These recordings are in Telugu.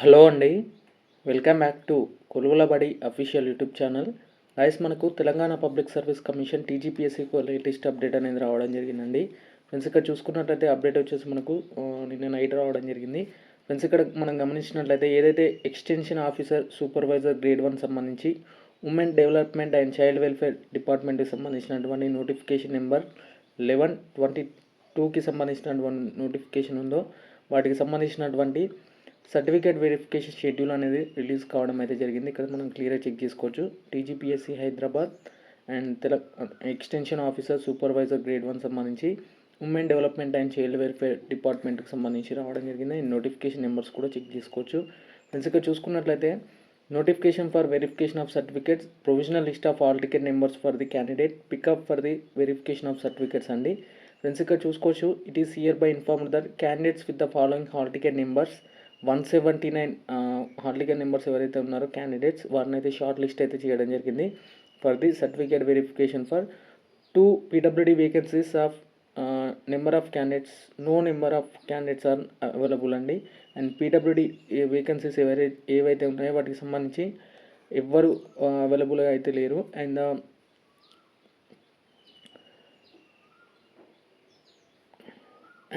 హలో అండి, వెల్కమ్ బ్యాక్ టు కొలువుల బడి అఫీషియల్ యూట్యూబ్ ఛానల్. గైస్, మనకు తెలంగాణ పబ్లిక్ సర్వీస్ కమిషన్ టీజీపీఎస్సీకి లేటెస్ట్ అప్డేట్ అనేది రావడం జరిగిందండి. ఫ్రెండ్స్, ఇక్కడ చూసుకున్నట్లయితే అప్డేట్ వచ్చేసి మనకు నిన్న నైట్ రావడం జరిగింది. ఫ్రెండ్స్, ఇక్కడ మనం గమనించినట్లయితే ఏదైతే ఎక్స్టెన్షన్ ఆఫీసర్ సూపర్వైజర్ గ్రేడ్ 1 సంబంధించి women development and child welfare డిపార్ట్మెంట్కి సంబంధించినటువంటి నోటిఫికేషన్ నెంబర్ 11/22కి సంబంధించినటువంటి నోటిఫికేషన్ ఉందో వాటికి సంబంధించినటువంటి సర్టిఫికేట్ వెరిఫికేషన్ షెడ్యూల్ అనేది రిలీజ్ కావడం అయితే జరిగింది. ఇక్కడ మనం క్లియర్గా చెక్ చేసుకోవచ్చు. TGPSC Hyderabad and extension officer supervisor grade 1 సంబంధించి women development and child welfare డిపార్ట్మెంట్కి సంబంధించి రావడం జరిగింది. అండ్ నోటిఫికేషన్ నెంబర్స్ కూడా చెక్ చేసుకోవచ్చు. ఫ్రెండ్స్, ఇక్కడ చూసుకున్నట్లయితే notification for verification of certificates, provisional list of all ticket numbers for the candidate, pick up for the verification of certificates అండి. ఫ్రెండ్స్, ఇక్కడ చూసుకోవచ్చు. It is here by informed that candidates with the following hall ticket numbers 179 hall ticket numbers ఎవరైతే ఉన్నారో క్యాండిడేట్స్ వారిని అయితే షార్ట్ లిస్ట్ అయితే చేయడం జరిగింది for the certificate verification for 2 PWD vacancies of number of candidates. No number of candidates are available అండి. అండ్ పీడబ్ల్యూడీ వేకెన్సీస్ ఏవైతే ఉన్నాయో వాటికి సంబంధించి ఎవ్వరు అవైలబుల్గా అయితే లేరు.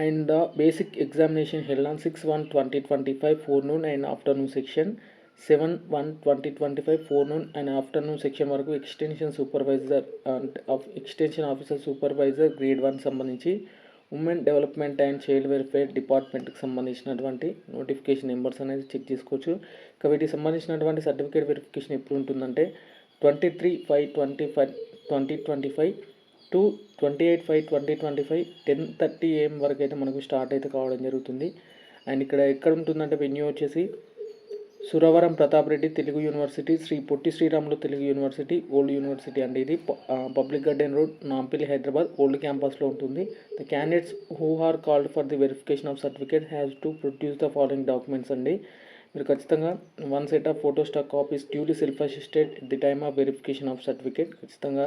And the basic examination held on 6/1/2025 forenoon and afternoon section, 7/1/2025 forenoon and afternoon section వరకు extension supervisor of extension officer supervisor grade 1 సంబంధించి women development and child welfare డిపార్ట్మెంట్కి సంబంధించినటువంటి నోటిఫికేషన్ నెంబర్స్ అనేది చెక్ చేసుకోవచ్చు. ఇక వీటికి సంబంధించినటువంటి సర్టిఫికేట్ వెరిఫికేషన్ ఎప్పుడు ఉంటుందంటే 23/5/2025 టు 28/5/2025 10:30 AM వరకు అయితే మనకు స్టార్ట్ అయితే కావడం జరుగుతుంది. అండ్ ఇక్కడ ఎక్కడ ఉంటుందంటే వెన్యూ వచ్చేసి Suravaram Pratap Reddy Telugu university, Shri Potti Sriramulu Telugu university, old university అండి. ఇది public garden road, Nampally, Hyderabad old క్యాంపస్లో ఉంటుంది. The candidates who are called for the verification of certificate has to produce the following documents అండి. మీరు ఖచ్చితంగా 1 set of photo stock copies duly self attested at the time of verification of certificate ఖచ్చితంగా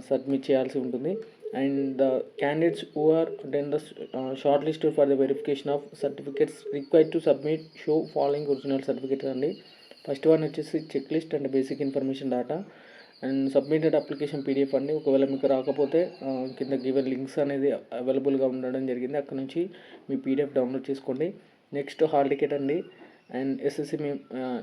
సబ్మిట్ చేయాల్సి ఉంటుంది. And the candidates who are then the short list for the verification of certificates required to submit show following original certificates అండి. ఫస్ట్ వన్ వచ్చేసి check list and basic information data and submitted application PDF అండి. ఒకవేళ మీకు రాకపోతే కింద గివెన్ లింక్స్ అనేది అవైలబుల్గా ఉండడం జరిగింది, అక్కడ నుంచి మీ పీడిఎఫ్ డౌన్లోడ్ చేసుకోండి. నెక్స్ట్ హాల్ టికెట్ అండి and SSC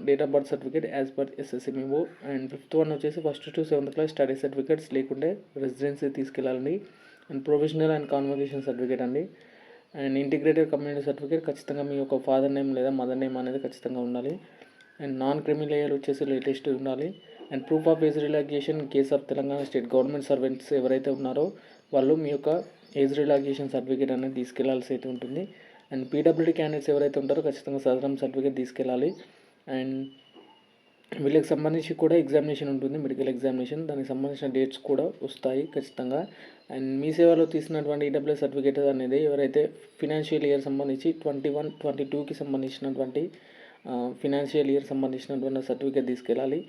date of birth certificate as per SSC memo. And fifth one వచ్చేసి first to 7th class study certificates లేకుంటే రెసిడెన్సీ తీసుకెళ్ళాలండి. And provisional and convocation certificate అండి. అండ్ ఇంటిగ్రేటెడ్ కమ్యూనిటీ సర్టిఫికేట్ ఖచ్చితంగా మీ యొక్క ఫాదర్ నేమ్ లేదా మదర్ నేమ్ అనేది ఖచ్చితంగా ఉండాలి. అండ్ నాన్ క్రిమిలేయర్ వచ్చేసి లేటెస్ట్ ఉండాలి. And proof of age relaxation in case of Telangana state government servants ఎవరైతే ఉన్నారో వాళ్ళు మీ యొక్క ఏజ్ రిలాక్సేషన్ సర్టిఫికేట్ అనేది తీసుకెళ్లాల్సి అయితే ఉంటుంది. అండ్ పీడబ్ల్యూడీ క్యాండిడేట్స్ ఎవరైతే ఉంటారో ఖచ్చితంగా సదరం సర్టిఫికేట్ తీసుకెళ్ళాలి. అండ్ వీళ్ళకి సంబంధించి కూడా ఎగ్జామినేషన్ ఉంటుంది, మెడికల్ ఎగ్జామినేషన్, దానికి సంబంధించిన డేట్స్ కూడా వస్తాయి ఖచ్చితంగా. అండ్ మీ సేవలో తీసినటువంటి ఈడబ్ల్యూఎస్ సర్టిఫికేట్ అనేది ఎవరైతే ఫినాన్షియల్ ఇయర్ సంబంధించి 21-22కి సంబంధించినటువంటి ఫినాన్షియల్ ఇయర్ సంబంధించినటువంటి సర్టిఫికేట్ తీసుకెళ్ళాలి.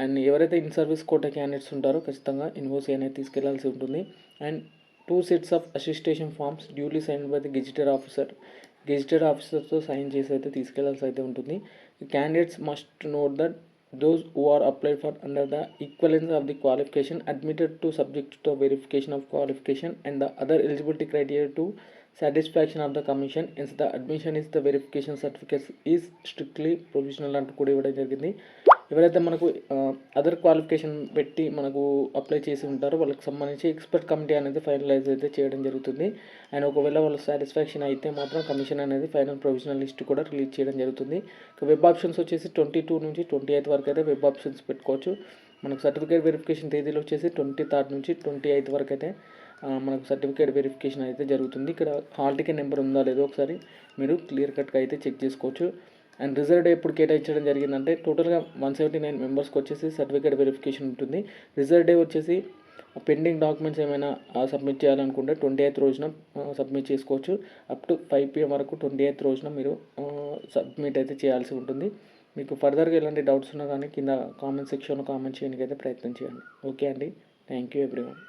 అండ్ ఎవరైతే ఇన్ సర్వీస్ కోటా క్యాండిడేట్స్ ఉంటారో ఖచ్చితంగా ఇన్వోసి అనేది తీసుకెళ్లాల్సి ఉంటుంది. And 2 sets of attestation forms duly signed by the gazetted ఆఫీసర్తో సైన్ చేసి అయితే తీసుకెళ్లాల్సి అయితే ఉంటుంది. Candidates must note that those who are applied for under the equivalence of the qualification admitted to subject to verification of qualification and the other eligibility criteria to satisfaction of the commission, hence the admission is the verification certificates is strictly provisional అంటూ కూడా ఇవ్వడం జరిగింది. ఎవరైతే మనకు అదర్ క్వాలిఫికేషన్ పెట్టి మనకు అప్లై చేసి ఉంటారో వాళ్ళకి సంబంధించి ఎక్స్పర్ట్ కమిటీ అనేది ఫైనలైజ్ అయితే చేయడం జరుగుతుంది. అండ్ ఒకవేళ వాళ్ళ సాటిస్ఫాక్షన్ అయితే మాత్రం కమిషన్ అనేది ఫైనల్ ప్రొవిజనల్ లిస్ట్ కూడా రిలీజ్ చేయడం జరుగుతుంది. వెబ్ ఆప్షన్స్ వచ్చేసి 22 నుంచి 28 వరకు అయితే వెబ్ ఆప్షన్స్ పెట్టుకోవచ్చు. మనకు సర్టిఫికేట్ వెరిఫికేషన్ తేదీలు వచ్చేసి 23rd నుంచి 28th వరకు అయితే మనకు సర్టిఫికేట్ వెరిఫికేషన్ అయితే జరుగుతుంది. ఇక్కడ హాల్ టికెట్ నెంబర్ ఉందా లేదో ఒకసారి మీరు క్లియర్ కట్గా అయితే చెక్ చేసుకోవచ్చు. అండ్ రిజర్వ్ డే ఎప్పుడు కేటాయించడం జరిగిందంటే టోటల్గా 179 మెంబర్స్కి వచ్చేసి సర్టిఫికేట్ వెరిఫికేషన్ ఉంటుంది. రిజర్వ్ డే వచ్చేసి పెండింగ్ డాక్యుమెంట్స్ ఏమైనా సబ్మిట్ చేయాలనుకుంటే 28th రోజున సబ్మిట్ చేసుకోవచ్చు. అప్ టు 5 PM వరకు 28th రోజున మీరు సబ్మిట్ అయితే చేయాల్సి ఉంటుంది. మీకు ఫర్దర్గా ఎలాంటి డౌట్స్ ఉన్నా కానీ కింద కామెంట్ సెక్షన్లో కామెంట్ చేయడానికి అయితే ప్రయత్నం చేయండి. ఓకే అండి, థ్యాంక్ యూ ఎవ్రీవన్.